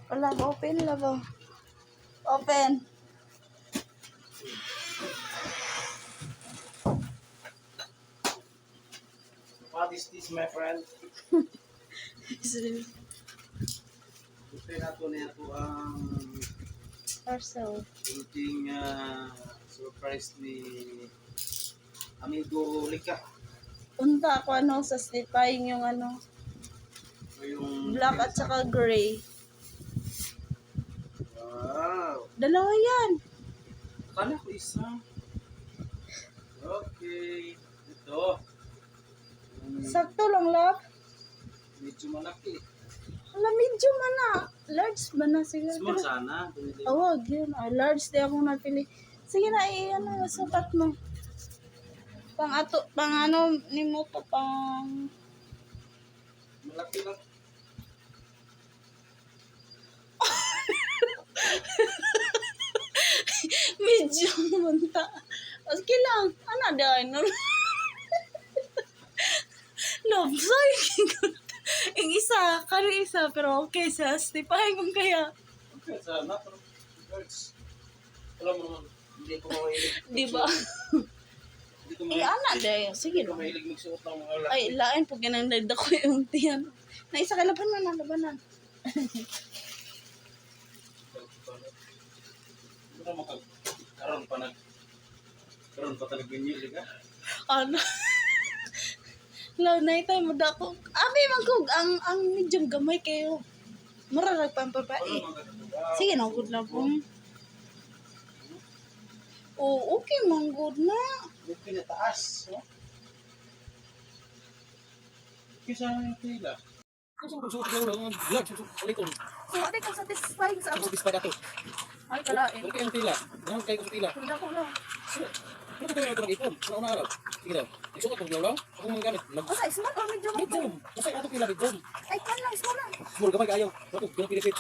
Wala, open lang ba? Open. What is this, my friend? Ito na ito ang Parcel. kunting surprise ni Amigo Lika. Punta ako sa slipine yung So, yung black at saka gray. wow. Dalawa yan. Akala ko isa. Okay. Ito. Sakto lang, love. Medyo malaki. Wala, medyo man na. Large ba na? Sige. Small sana. Wag yun. Large di ako napili. Sige na, sukat mo. Pang ni mo to, pang... Malaki lang. Medyo munta. Sige lang. Ano dahil? Love, sorry. Yung isa, kari isa, pero okay sa stipahin kung kaya. Okay, sana. Pero birds. Alam mo naman, hindi ko mahilig. Di ba? Hindi ko mahilig. Ana dahil. Sige Hindi ko lang. mahilig magsuot ng mga laki. Ay, lain po ginanagda ko yung tiyan. Na isa ka labanan. Ano karon pa tanig-binyo ka? Ano? Law na tayo mo dako. Abi man kog ang medyo gamay kayo. Mararag pa ang babae. Sige na, good lang po. Oh, okay man, good na. Yung pinataas, no? Kisa yung tila. Kusang magsuot lang ng vlog, ulit-ulit. So, ate ka satisfied sa Ako ako. satisfied ako. Ay, kalain. Ano kayong tila? Ano kayong tila? Hindi ako lang. Ano ka tayo ipon? Sa unang araw? Sige daw. Isuot ko lang. Ako mga gamit. Asa, small or medyo Medium. Kasi ato pila medium. Ay, kan lang, small lang. Small gamay kayo. Ako, ganun pinisit.